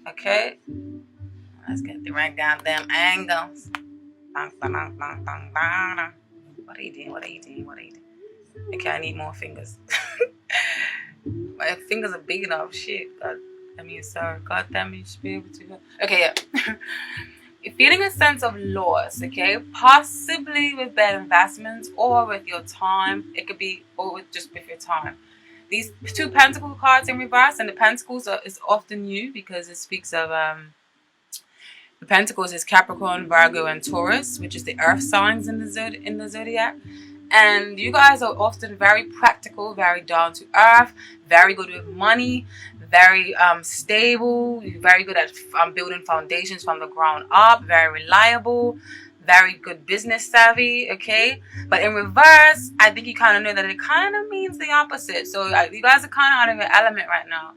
Okay, let's get the right goddamn angles. What are you doing? What are you doing? What are you doing? Okay, I need more fingers. My fingers are big enough. Shit. God, I mean, sorry. God damn me, you should be able to. Okay, yeah. You're feeling a sense of loss, okay? Possibly with bad investments or with your time. It could be or just with your time. These two pentacle cards in reverse, and the pentacles is often new because it speaks of the pentacles is Capricorn, Virgo, and Taurus, which is the earth signs in the zodiac. And you guys are often very practical, very down to earth, very good with money, very stable, very good at building foundations from the ground up, very reliable, very good business savvy, okay? But in reverse, I think you kind of know that it kind of means the opposite. So you guys are kind of out of your element right now,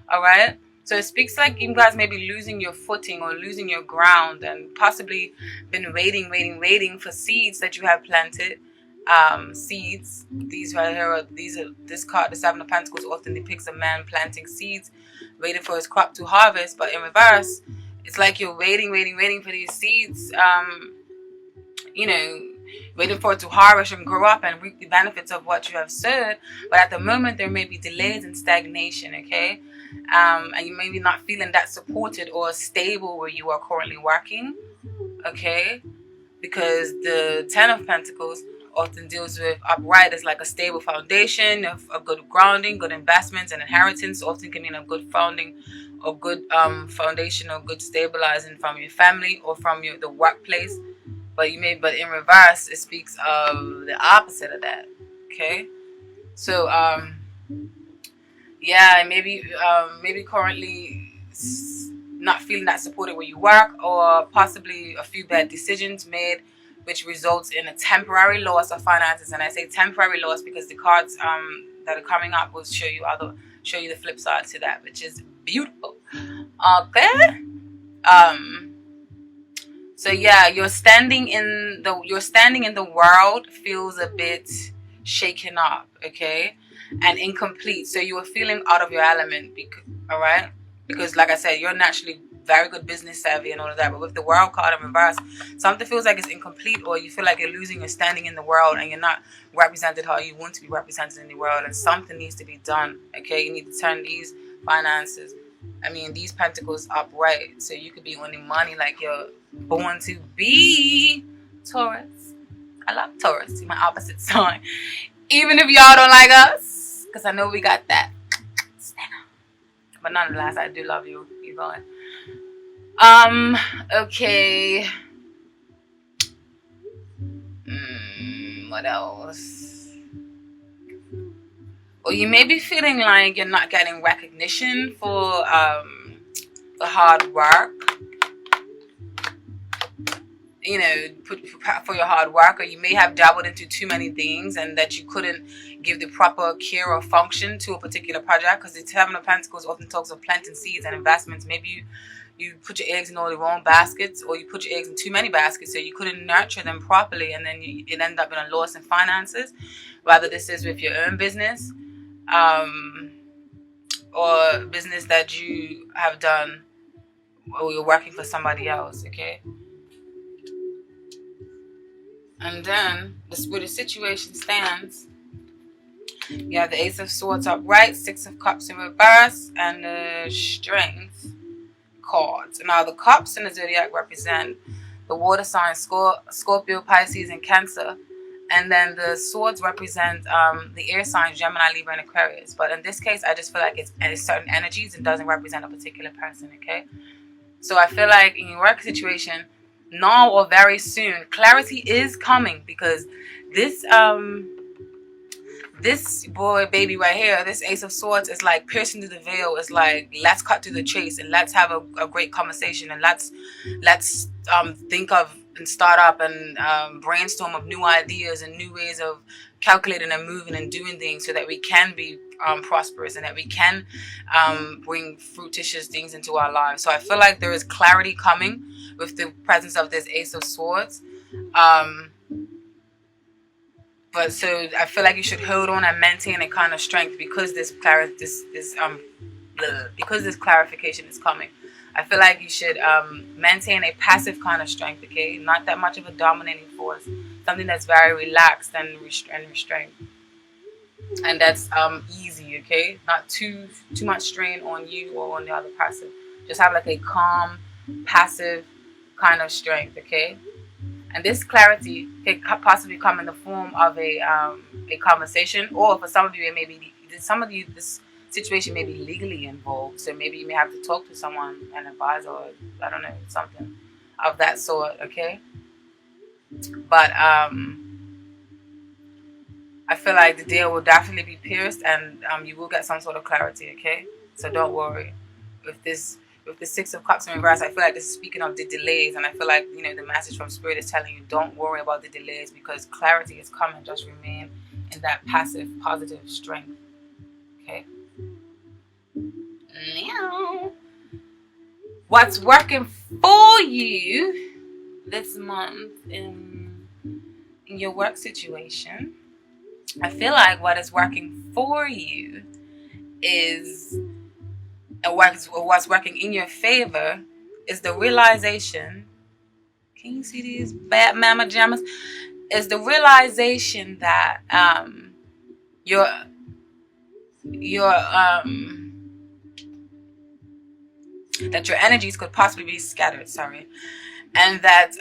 all right? So it speaks like you guys may be losing your footing or losing your ground and possibly been waiting for seeds that you have planted. Seeds. These right here are this card, the Seven of Pentacles, often depicts a man planting seeds, waiting for his crop to harvest. But in reverse, it's like you're waiting for these seeds. You know, waiting for it to harvest and grow up and reap the benefits of what you have sowed. But at the moment, there may be delays and stagnation. Okay. And you may be not feeling that supported or stable where you are currently working, okay? Because the Ten of Pentacles often deals with upright as like a stable foundation of a good grounding, good investments, and inheritance. Often can mean a good founding or good foundation or good stabilizing from your family or from the workplace. But in reverse, it speaks of the opposite of that, okay? So yeah, maybe currently not feeling that supported where you work, or possibly a few bad decisions made, which results in a temporary loss of finances. And I say temporary loss because the cards that are coming up will show you the flip side to that, which is beautiful. Okay. So yeah, you're standing in the world feels a bit shaken up, okay, and incomplete. So you were feeling out of your element, all right, because like I said, you're naturally very good business savvy and all of that. But with the world card in reverse, something feels like it's incomplete, or you feel like you're losing your standing in the world and you're not represented how you want to be represented in the world, and something needs to be done. Okay, you need to turn these finances. I mean, these pentacles upright, so you could be earning money like you're born to be. Taurus. I love Taurus. My opposite sign. Even if y'all don't like us, because I know we got that. But nonetheless, I do love you. Keep going. Okay. What else? Well, you may be feeling like you're not getting recognition for the hard work. You know, for your hard work, or you may have dabbled into too many things and that you couldn't give the proper care or function to a particular project, because the Seven of Pentacles often talks of planting seeds and investments. Maybe you put your eggs in all the wrong baskets, or you put your eggs in too many baskets, so you couldn't nurture them properly, and then it ended up in a loss in finances. Whether this is with your own business or business that you have done, or you're working for somebody else, okay? And then where the situation stands, you have the Ace of Swords upright, Six of Cups in reverse, and the Strength cards. Now the cups in the zodiac represent the water signs Scorpio, Pisces, and Cancer. And then the swords represent the air signs Gemini, Libra, and Aquarius. But in this case, I just feel like it's certain energies and doesn't represent a particular person, okay? So I feel like in your work situation, now or very soon, clarity is coming, because this baby right here, this Ace of Swords, is like piercing through the veil. It's like, let's cut to the chase and let's have a great conversation, and let's think of and start up and brainstorm of new ideas and new ways of calculating and moving and doing things, so that we can be prosperous and that we can bring fruititious things into our lives. So I feel like there is clarity coming with the presence of this Ace of Swords. But so I feel like you should hold on and maintain a kind of strength, because this clarification is coming. I feel like you should maintain a passive kind of strength, okay? Not that much of a dominating force. Something that's very relaxed and restrained. And that's easy, okay? Not too much strain on you or on the other person. Just have like a calm, passive kind of strength, okay? And this clarity can possibly come in the form of a conversation, or for some of you, it may be this situation may be legally involved. So maybe you may have to talk to someone, an advisor, or I don't know, something of that sort. Okay, but I feel like the deal will definitely be pierced, and you will get some sort of clarity. Okay, so don't worry. With the Six of Cups in reverse, I feel like this is speaking of the delays, and I feel like, you know, the message from Spirit is telling you don't worry about the delays because clarity is coming. Just remain in that passive, positive strength. Okay. Now, what's working for you this month in your work situation? I feel like what is working for you is, what's working in your favor is the realization. Can you see these bad mama jammas? Is the realization that your that your energies could possibly be scattered. Sorry, and that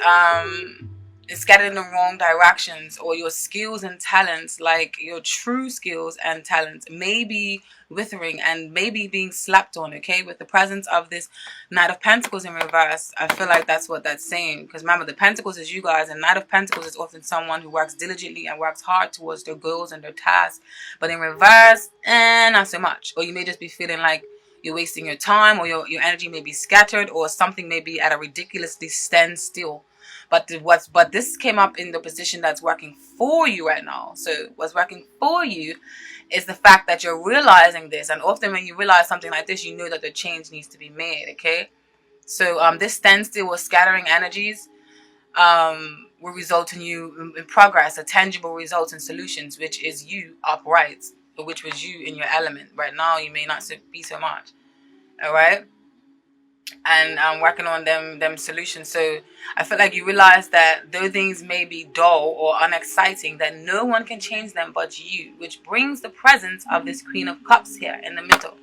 it's scattered in the wrong directions, or your skills and talents, like your true skills and talents, may be withering and maybe being slapped on. Okay, with the presence of this Knight of Pentacles in reverse, I feel like that's what that's saying. Because remember, the Pentacles is you guys, and Knight of Pentacles is often someone who works diligently and works hard towards their goals and their tasks. But in reverse, not so much. Or you may just be feeling like you're wasting your time, or your energy may be scattered, or something may be at a ridiculously standstill. But this came up in the position that's working for you right now. So what's working for you is the fact that you're realizing this. And often when you realize something like this, you know that the change needs to be made, okay? So this standstill or scattering energies will result in you in progress, a tangible results and solutions, which is you upright, or which was you in your element. Right now, you may not be so much, all right? And I'm working on them solutions. So I feel like you realize that though things may be dull or unexciting, that no one can change them but you, which brings the presence of this Queen of Cups here in the middle.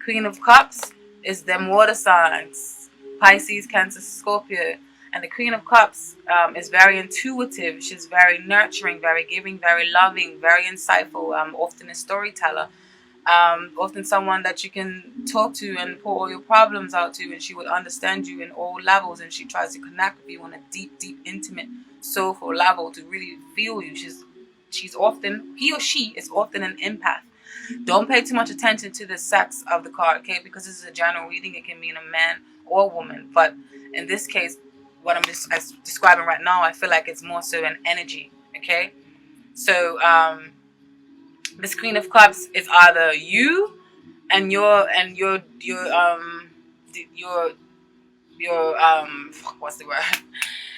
Queen of Cups is them water signs, Pisces, Cancer, Scorpio. And the Queen of Cups is very intuitive. She's very nurturing, very giving, very loving, very insightful, often a storyteller. Often someone that you can talk to and pour all your problems out to, and she would understand you in all levels, and she tries to connect with you on a deep, intimate, soulful level to really feel you. He or she is often an empath. Don't pay too much attention to the sex of the card, okay? Because this is a general reading. It can mean a man or woman, but in this case, what I'm describing right now, I feel like it's more so an energy, okay? So this Queen of Cups is either you and your what's the word?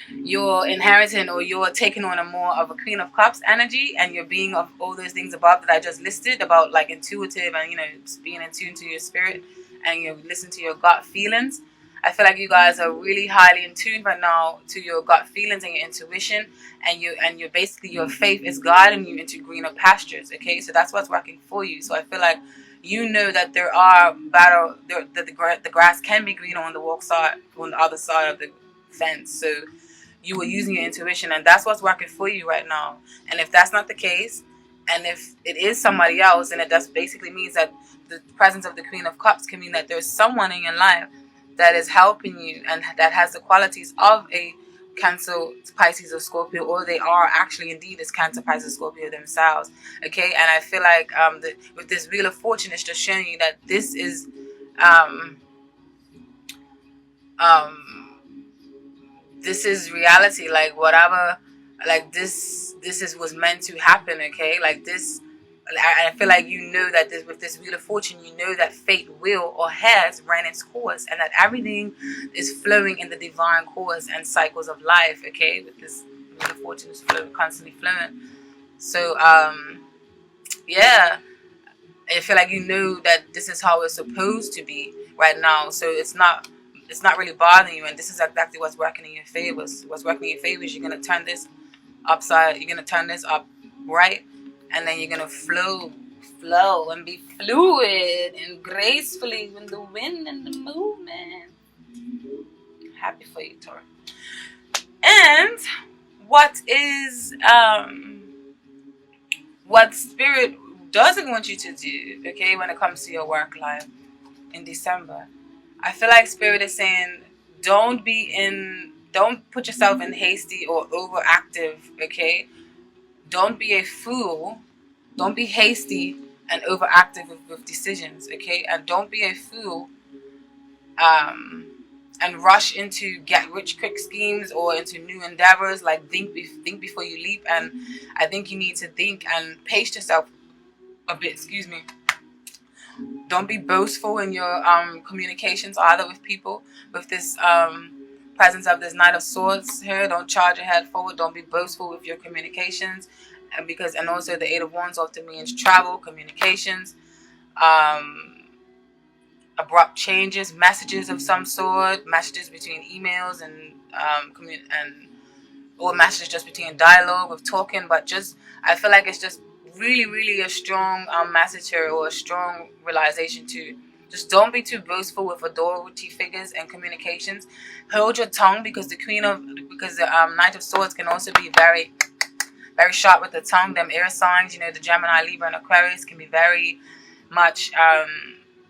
You're inheriting, or you're taking on a more of a Queen of Cups energy, and you're being of all those things above that I just listed about, like intuitive and, you know, being in tune to your spirit, and you listen to your gut feelings. I feel like you guys are really highly in tune right now to your gut feelings and your intuition, and you're basically, your faith is guiding you into greener pastures. Okay, so that's what's working for you. So I feel like you know that the grass can be greener on the other side of the fence. So you were using your intuition, and that's what's working for you right now. And if that's not the case, and if it is somebody else, then it just basically means that the presence of the Queen of Cups can mean that there's someone in your life that is helping you and that has the qualities of a Cancer, Pisces, or Scorpio, or they are actually indeed as Cancer, Pisces, Scorpio themselves. Okay, and I feel like with this Wheel of Fortune, it's just showing you that this is this is reality. Like whatever, like this was meant to happen. Okay, like this. I feel like you know that with this Wheel of Fortune, you know that fate will or has ran its course, and that everything is flowing in the divine course and cycles of life. Okay, with this Wheel of Fortune is constantly flowing. So yeah, I feel like you know that this is how it's supposed to be right now. So it's not it's not really bothering you, and this is exactly what's working in your favor. What's working in your favor is you're gonna turn this upside. You're gonna turn this up right, and then you're gonna flow and be fluid and gracefully with the wind and the movement. Happy for you, Taurus. And what spirit doesn't want you to do, okay, when it comes to your work life in December, I feel like spirit is saying don't put yourself in hasty or overactive, okay? Don't be a fool. Don't be hasty and overactive with decisions, okay? And don't be a fool and rush into get rich quick schemes or into new endeavors. Like think before you leap. And I think you need to think and pace yourself a bit. Excuse me. Don't be boastful in your communications either with people. With this presence of this Knight of Swords here, don't charge your head forward. Don't be boastful with your communications, and also the Eight of Wands often means travel, communications, abrupt changes, messages of some sort, messages between emails and or messages just between dialogue of talking. But just I feel like it's just really a strong message here, or a strong realization to just don't be too boastful with authority figures and communications. Hold your tongue, because the Knight of Swords can also be very sharp with the tongue. Them air signs, the Gemini, Libra, and Aquarius can be very much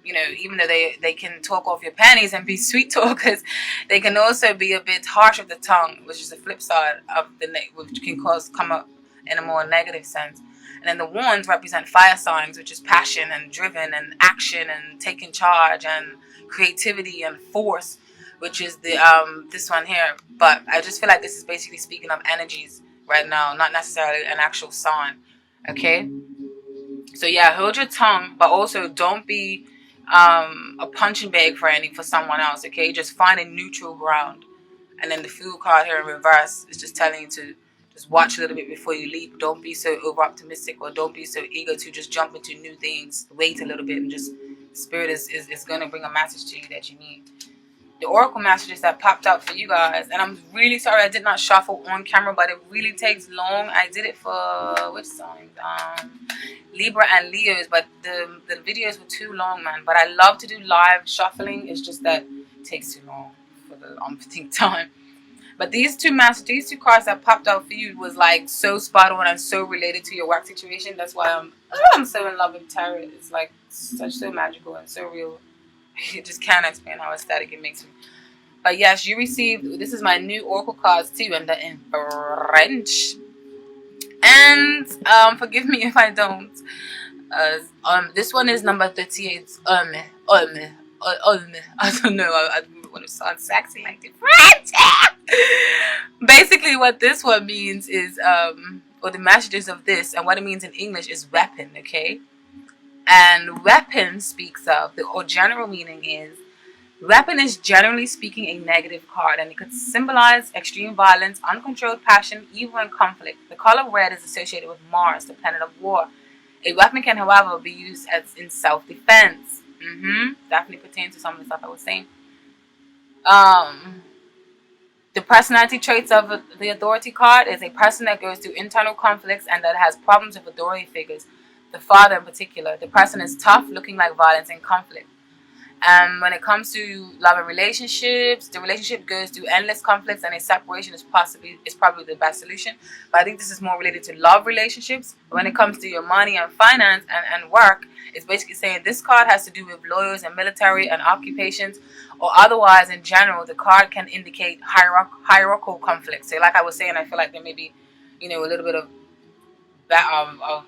even though they can talk off your panties and be sweet talkers, they can also be a bit harsh with the tongue, which is the flip side of which can come up in a more negative sense. And then the wands represent fire signs, which is passion and driven and action and taking charge and creativity and force, which is the this one here. But I just feel like this is basically speaking of energies right now, not necessarily an actual sign. Okay? So yeah, hold your tongue, but also don't be a punching bag for someone else. Okay? Just find a neutral ground. And then the Fool card here in reverse is just telling you to just watch a little bit before you leap. Don't be so over optimistic, or don't be so eager to just jump into new things. Wait a little bit, and just Spirit is going to bring a message to you that you need. The oracle messages that popped out for you guys, and I'm really sorry I did not shuffle on camera, but it really takes long. I did it for which signs? Libra and Leos, but the videos were too long, man. But I love to do live shuffling. It's just that it takes too long for the umpteenth time. But these two cards that popped out for you was like so spot on and so related to your work situation. That's why I'm so in love with tarot. It's like so magical and so real. You just can't explain how ecstatic it makes me. But yes, you received. This is my new oracle cards too, and they're in French. And forgive me if I don't. This one is number 38. I don't know. I want to sound sexy like the French. Basically, what this one means is, or the messages of this, and what it means in English is weapon. Okay, and weapon speaks of or general meaning is. Weapon is generally speaking a negative card, and it could symbolize extreme violence, uncontrolled passion, evil, and conflict. The color red is associated with Mars, the planet of war. A weapon can, however, be used as in self-defense. Definitely pertains to some of the stuff I was saying. The personality traits of the authority card is a person that goes through internal conflicts and that has problems with authority figures. The father in particular. The person is tough, looking like violence and conflict. And when it comes to love and relationships, the relationship goes through endless conflicts, and a separation is probably the best solution. But I think this is more related to love relationships. But when it comes to your money and finance and work, it's basically saying this card has to do with lawyers and military and occupations, or otherwise in general, the card can indicate hierarchical conflicts. So like I was saying, I feel like there may be, a little bit of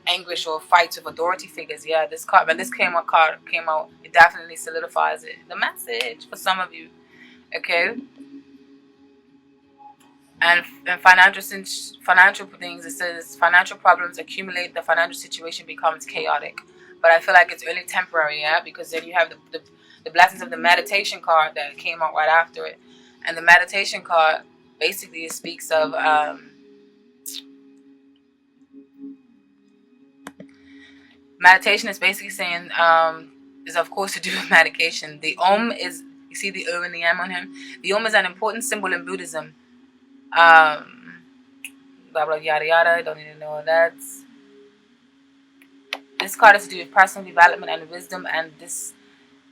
anguish or fights with authority figures. Yeah, this card, when this came out, it definitely solidifies it. The message for some of you, okay. And financial things, it says financial problems accumulate, the financial situation becomes chaotic. But I feel like it's only temporary, yeah, because then you have the blessings of the meditation card that came out right after it, and the meditation card basically speaks of meditation is basically saying is of course to do with medication. The Om is You see the O and the M on him? The Om is an important symbol in Buddhism. Blah, blah, yada, yada. Don't need to know what that's. This card has to do with personal development and wisdom and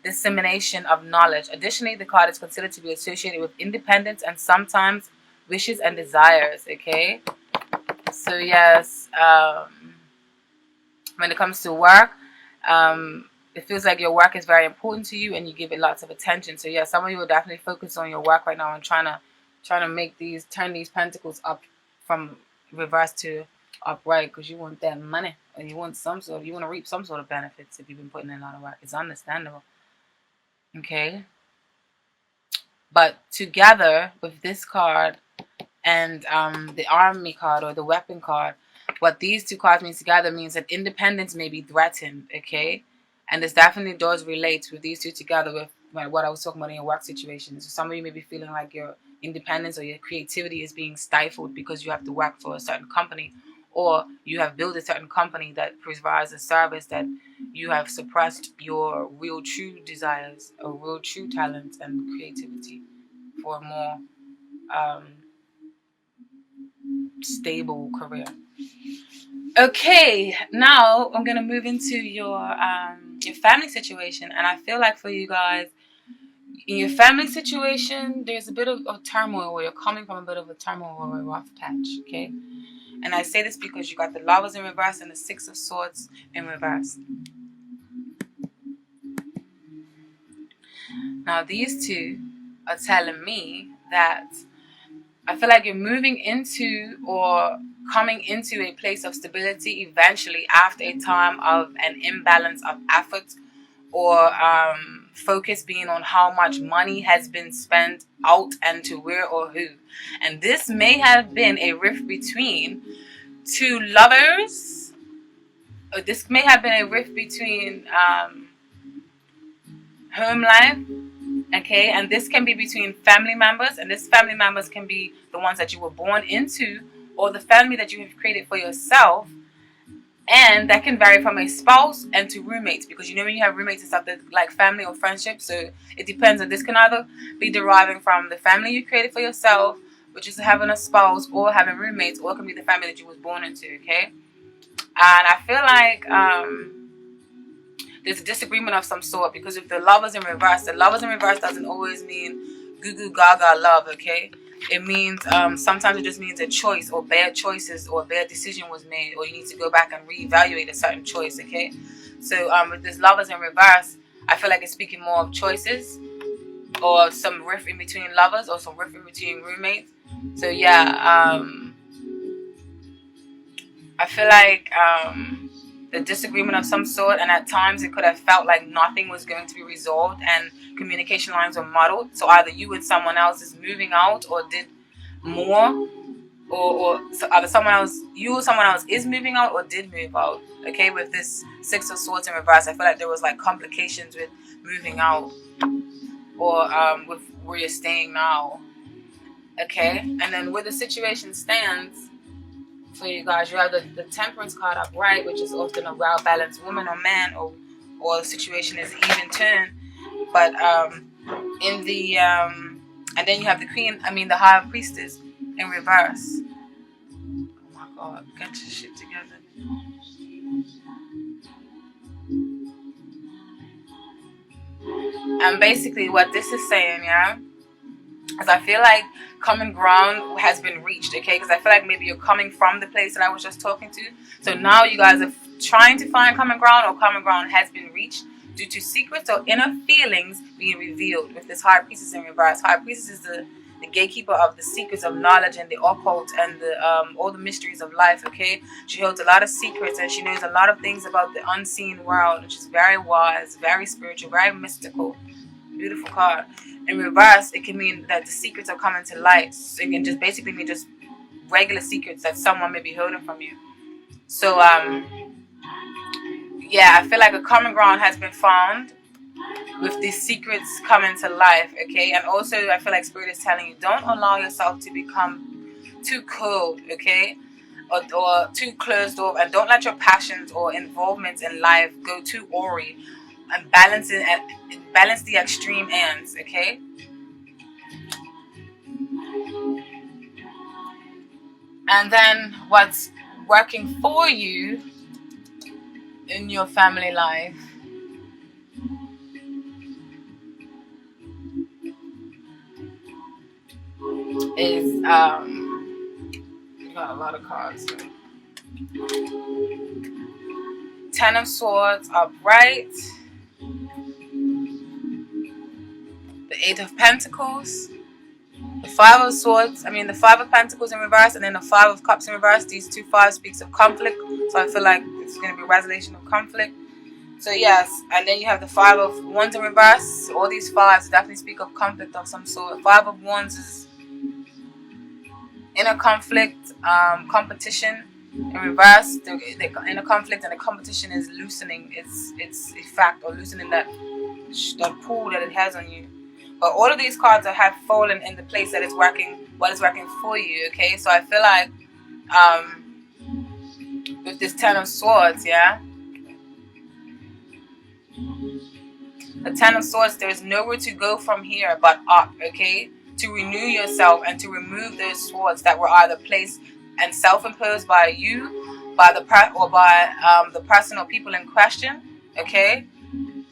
dissemination of knowledge. Additionally, the card is considered to be associated with independence and sometimes wishes and desires. Okay, so yes, when it comes to work, it feels like your work is very important to you and you give it lots of attention. So yeah, some of you will definitely focus on your work right now and trying to make turn these pentacles up from reverse to upright, because you want that money, or you want you want to reap some sort of benefits if you've been putting in a lot of work. It's understandable. Okay, but together with this card and the army card or the weapon card, what these two cards mean together means that independence may be threatened. Okay, and this definitely does relate with these two together with what I was talking about in your work situations. So some of you may be feeling like your independence or your creativity is being stifled because you have to work for a certain company, or you have built a certain company that provides a service that you have suppressed your real true desires or real true talents and creativity for a more stable career. Okay, now I'm gonna move into your family situation, and I feel like for you guys in your family situation, there's a bit of turmoil, or you're coming from a bit of a turmoil or a rough patch. Okay, and I say this because you got the Lovers in reverse and the Six of Swords in reverse. Now these two are telling me that I feel like you're moving into or coming into a place of stability eventually after a time of an imbalance of effort or focus being on how much money has been spent out and to where or who. And this may have been a rift between two lovers. Or this may have been a rift between home life. Okay, and this can be between family members, and this family members can be the ones that you were born into or the family that you have created for yourself. And that can vary from a spouse and to roommates, because you know when you have roommates and stuff, that like family or friendship. So it depends. On this can either be deriving from the family you created for yourself, which is having a spouse, or having roommates, or it can be the family that you was born into. Okay, and I feel like there's a disagreement of some sort, because if the Lovers in reverse doesn't always mean goo goo gaga love. Okay, it means sometimes it just means a choice or bad choices or a bad decision was made, or you need to go back and reevaluate a certain choice. Okay, so with this Lovers in reverse, I feel like it's speaking more of choices or some rift in between lovers or some rift in between roommates. So yeah, I feel like the disagreement of some sort, and at times it could have felt like nothing was going to be resolved and communication lines were muddled. So either you and someone else is moving out or did more, or so either you or someone else is moving out or did move out. Okay, with this Six of Swords in reverse, I feel like there was like complications with moving out or with where you're staying now. Okay, and then where the situation stands for you guys, you have the Temperance card upright, which is often a well-balanced woman or man, or the situation is even turn. But in the and then you have the High Priestess in reverse. Oh my God, get your shit together. And basically, what this is saying, yeah, is I feel like common ground has been reached. Okay, because I feel like maybe you're coming from the place that I was just talking to. So now you guys are trying to find common ground, or common ground has been reached due to secrets or inner feelings being revealed with this High Priestess in reverse. High Priestess is the gatekeeper of the secrets of knowledge and the occult and the all the mysteries of life. Okay, she holds a lot of secrets and she knows a lot of things about the unseen world, which is very wise, very spiritual, very mystical. Beautiful card. In reverse, it can mean that the secrets are coming to light. So it can just basically mean just regular secrets that someone may be holding from you. So yeah, I feel like a common ground has been found with these secrets coming to life. Okay, and also I feel like Spirit is telling you, don't allow yourself to become too cold. Okay, or too closed off, and don't let your passions or involvements in life go too awry, and balance the extreme ends, okay? And then what's working for you in your family life is we got a lot of cards here. Ten of Swords upright, the Eight of Pentacles, the Five of Swords, the Five of Pentacles in reverse, and then the Five of Cups in reverse. These two fives speaks of conflict, so I feel like it's going to be a resolution of conflict. So yes, and then you have the Five of Wands in reverse. All these fives definitely speak of conflict of some sort. Five of Wands is inner conflict, competition. In reverse, the inner conflict and the competition is loosening its effect, or loosening that pull that it has on you. But all of these cards have fallen in the place that is working, what is working for you, okay? So I feel like with this Ten of Swords, yeah? The Ten of Swords, there is nowhere to go from here but up, okay? To renew yourself and to remove those swords that were either placed and self-imposed by you, by the person or people in question, okay?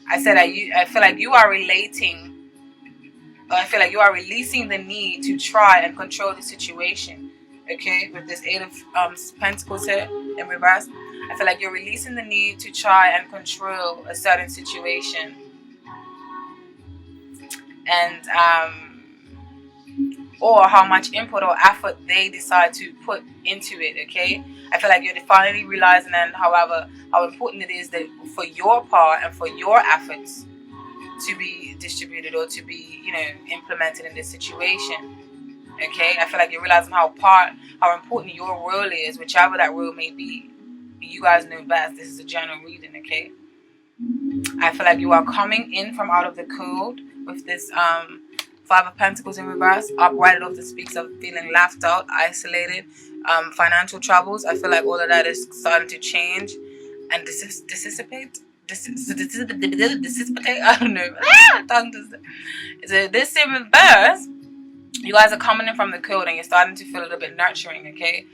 I said I feel like you are relating, or I feel like you are releasing the need to try and control the situation, okay? With this Eight of Pentacles here in reverse, I feel like you're releasing the need to try and control a certain situation, and or how much input or effort they decide to put into it, okay? I feel like you're finally realizing, and however, how important it is that for your part and for your efforts to be distributed or to be, implemented in this situation, okay? I feel like you're realizing how important your role is, whichever that role may be. You guys know best. This is a general reading, okay? I feel like you are coming in from out of the cold with this Five of Pentacles in reverse, upright. It often speaks of feeling laughed out, isolated, financial troubles. I feel like all of that is starting to change and dissipate. I don't know. So this in reverse, you guys are coming in from the cold and you're starting to feel a little bit nurturing, okay?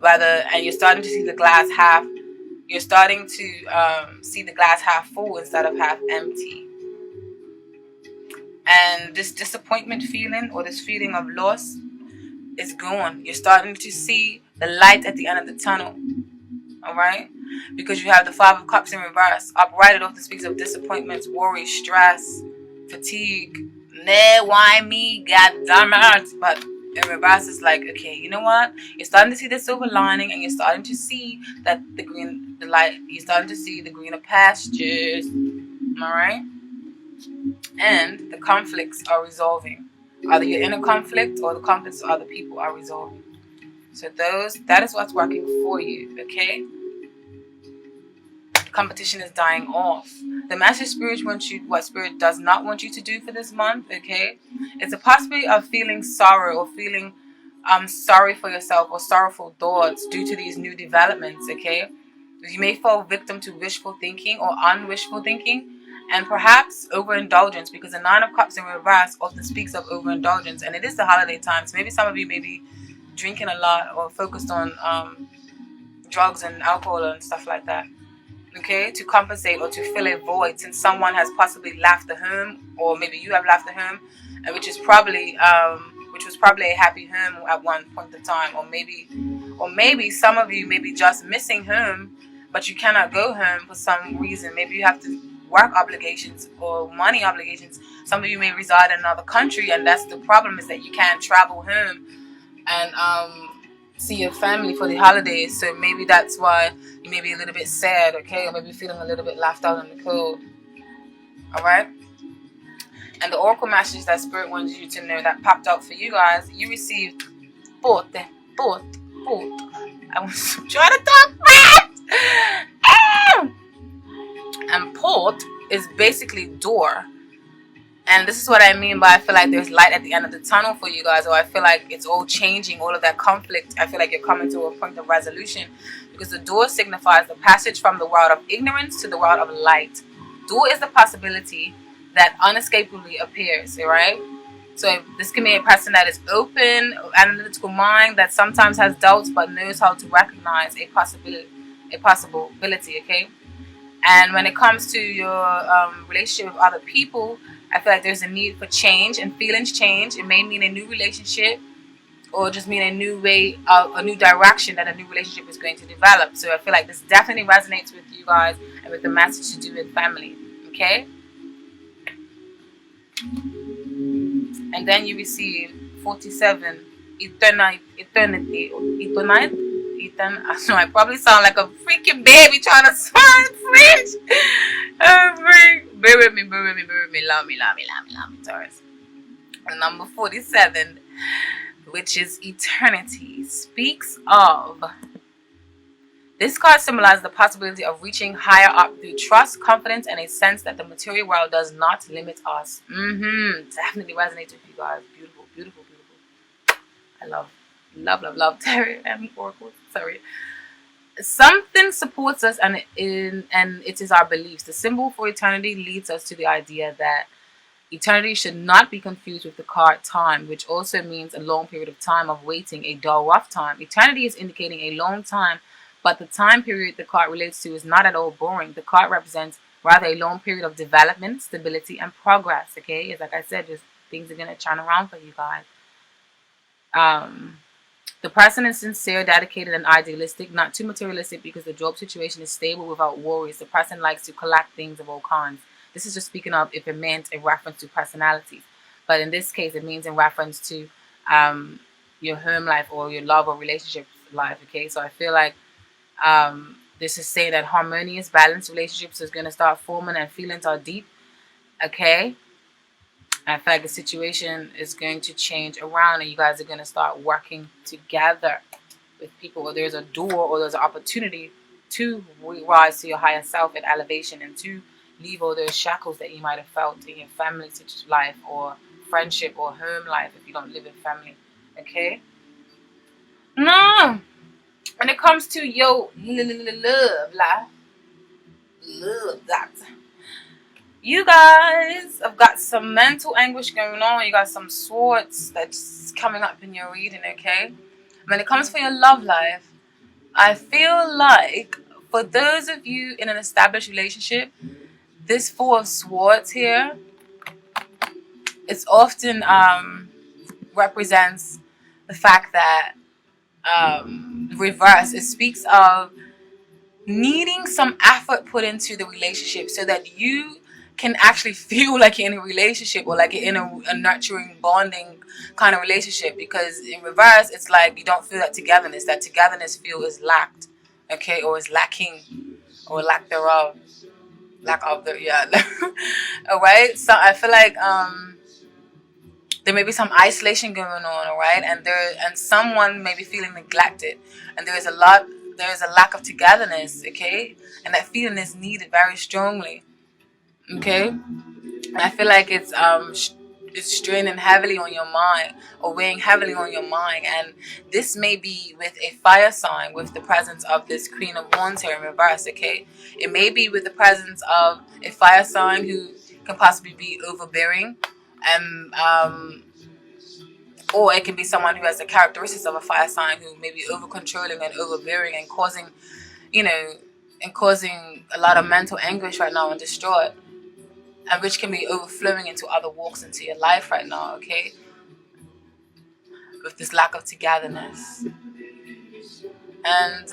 And you're starting to see the glass half. You're starting to see the glass half full instead of half empty. And this disappointment feeling, or this feeling of loss, is gone. You're starting to see the light at the end of the tunnel. Alright? Because you have the Five of Cups in reverse. Upright, it often speaks of disappointments, worry, stress, fatigue. Nah, why me? God damn it. But in reverse, it's like, okay, you know what? You're starting to see the silver lining, and you're starting to see that the light. You're starting to see the greener pastures. Alright? And the conflicts are resolving. Either your inner conflict or the conflicts of other people are resolving. So that is what's working for you, okay? The competition is dying off. The message Spirit wants you, what Spirit does not want you to do for this month, okay? It's a possibility of feeling sorrow or feeling sorry for yourself or sorrowful thoughts due to these new developments, okay? You may fall victim to wishful thinking or unwishful thinking, and perhaps overindulgence, because the Nine of Cups in reverse often speaks of overindulgence, and it is the holiday time, so maybe some of you may be drinking a lot or focused on drugs and alcohol and stuff like that, okay, to compensate or to fill a void, since someone has possibly left the home, or maybe you have left the home, and which was probably a happy home at one point in time, or maybe some of you may be just missing home, but you cannot go home for some reason. Maybe you have to work obligations or money obligations. Some of you may reside in another country, and that's the problem, is that you can't travel home and see your family for the holidays. So maybe that's why you may be a little bit sad, okay, or maybe feeling a little bit left out in the cold. Alright? And the oracle message that Spirit wants you to know that popped out for you guys, you received Porte. I was trying to talk fast. And port is basically door. And this is what I mean by I feel like there's light at the end of the tunnel for you guys, or I feel like it's all changing, all of that conflict. I feel like you're coming to a point of resolution, because the door signifies the passage from the world of ignorance to the world of light. door is the possibility that unescapably appears, alright? So this can be a person that is open, analytical mind, that sometimes has doubts but knows how to recognize a possibility, okay? And when it comes to your relationship with other people, I feel like there's a need for change, and feelings change. It may mean a new relationship, or just mean a new way, a new direction that a new relationship is going to develop. So I feel like this definitely resonates with you guys and with the message to do with family, okay? And then you receive 47, eternity, I probably sound like a freaking baby trying to speak French. Bear with me, love me, Taurus. And number 47, which is eternity, speaks of. This card symbolizes the possibility of reaching higher up through trust, confidence, and a sense that the material world does not limit us. Definitely resonates with you guys. Beautiful, beautiful, beautiful. I love tarot and oracles. Sorry. Something supports us, and it is our beliefs. The symbol for eternity leads us to the idea that eternity should not be confused with the card time, which also means a long period of time of waiting, a dull, rough time. Eternity is indicating a long time, but the time period the card relates to is not at all boring. The card represents rather a long period of development, stability, and progress. Okay, it's like I said, just things are gonna turn around for you guys. The person is sincere, dedicated, and idealistic, not too materialistic because the job situation is stable without worries. The person likes to collect things of all kinds. This is just speaking of if it meant a reference to personalities. But in this case, it means in reference to your home life or your love or relationship life, okay? So I feel like this is saying that harmonious, balanced relationships is going to start forming and feelings are deep, okay? I feel like the situation is going to change around and you guys are going to start working together with people, or there's a door or there's an opportunity to rise to your higher self and elevation, and to leave all those shackles that you might have felt in your family life or friendship or home life if you don't live in family, okay? No, when it comes to your love life, love that, you guys have got some mental anguish going on. You got some swords that's coming up in your reading, okay? When it comes for your love life, I feel like for those of you in an established relationship, this Four of Swords here, it's often represents the fact that reverse, it speaks of needing some effort put into the relationship so that you can actually feel like you're in a relationship, or like you're in a nurturing, bonding kind of relationship. Because in reverse, it's like you don't feel that togetherness. That togetherness feel is lacked, okay, or is lacking, or lack thereof. All right. So I feel like there may be some isolation going on, all right, and someone may be feeling neglected, and there is a lack of togetherness, okay, and that feeling is needed very strongly, okay. And I feel like it's straining heavily on your mind, or weighing heavily on your mind, and this may be with a fire sign with the presence of this Queen of Wands here in reverse, okay. It may be with the presence of a fire sign who can possibly be overbearing, and or it can be someone who has the characteristics of a fire sign who may be over controlling and overbearing and causing a lot of mental anguish right now and distraught, and which can be overflowing into other walks into your life right now, okay, with this lack of togetherness. And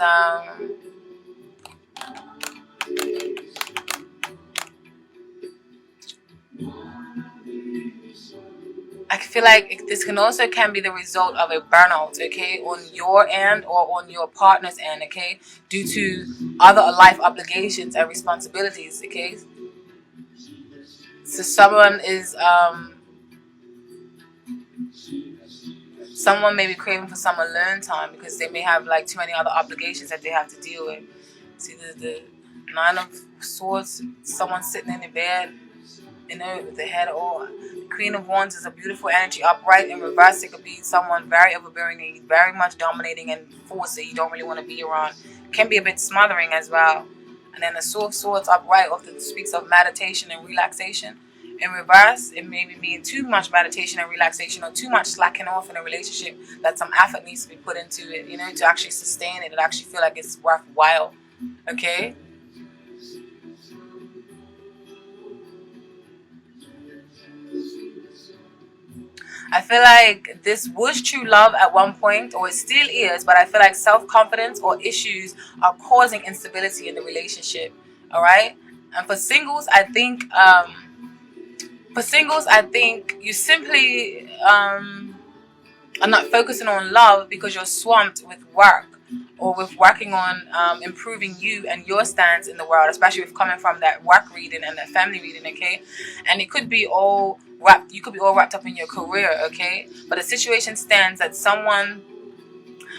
I feel like this can be the result of a burnout, okay, on your end or on your partner's end, okay, due to other life obligations and responsibilities, okay. So someone may be craving for some alone time because they may have like too many other obligations that they have to deal with. See the Nine of Swords, someone sitting in the bed, with the head or the Queen of Wands is a beautiful energy. Upright in reverse, it could be someone very overbearing and very much dominating and force that you don't really want to be around. It can be a bit smothering as well. And then the Sword of Swords upright often speaks of meditation and relaxation. In reverse, it may be being too much meditation and relaxation, or too much slacking off in a relationship, that some effort needs to be put into it, you know, to actually sustain it and actually feel like it's worthwhile. Okay? I feel like this was true love at one point, or it still is, but I feel like self-confidence or issues are causing instability in the relationship. All right? And for singles, I think you simply are not focusing on love because you're swamped with work, or with working on improving you and your stance in the world, especially with coming from that work reading and that family reading, okay? And it could be all wrapped, you could be all wrapped up in your career, okay? But the situation stands that someone,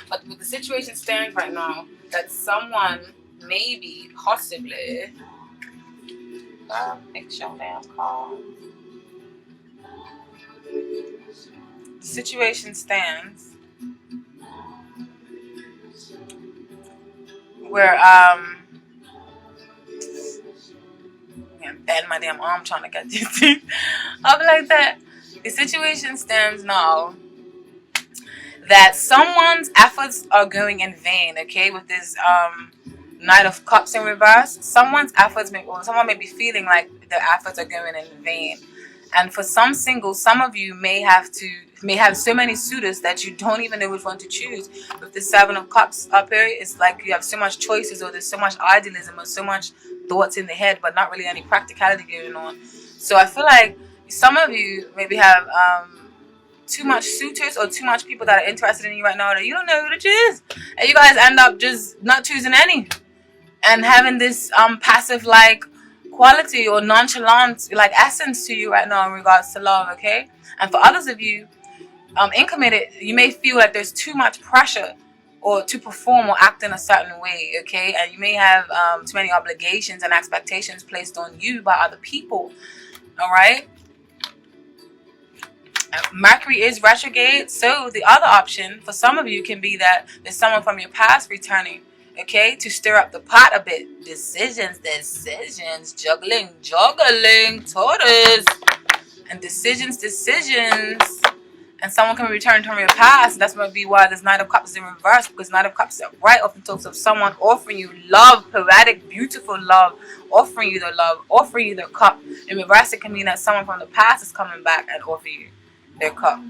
but the situation stands right now that someone maybe, possibly, fix your damn car. The situation stands where I'm bending my damn arm trying to get these teeth up like that. The situation stands now that someone's efforts are going in vain, okay, with this Knight of Cups in reverse. Someone's efforts someone may be feeling like their efforts are going in vain. And for some singles, some of you may have so many suitors that you don't even know which one to choose. With the Seven of Cups up here, it's like you have so much choices, or there's so much idealism, or so much thoughts in the head, but not really any practicality going on. So I feel like some of you maybe have too much suitors, or too much people that are interested in you right now that you don't know who to choose, and you guys end up just not choosing any, and having this passive like quality or nonchalant like essence to you right now in regards to love, okay? And for others of you, incommitted, you may feel like there's too much pressure or to perform or act in a certain way, okay? And you may have too many obligations and expectations placed on you by other people, all right? Mercury is retrograde, so the other option for some of you can be that there's someone from your past returning, okay, to stir up the pot a bit. Decisions, juggling, Taurus, and decisions, and someone can return from your past. That's going to be why this Knight of Cups is in reverse, because Knight of Cups is right often talks of someone offering you love, poetic, beautiful love, offering you the love, offering you their cup. In reverse, it can mean that someone from the past is coming back and offering you their cup.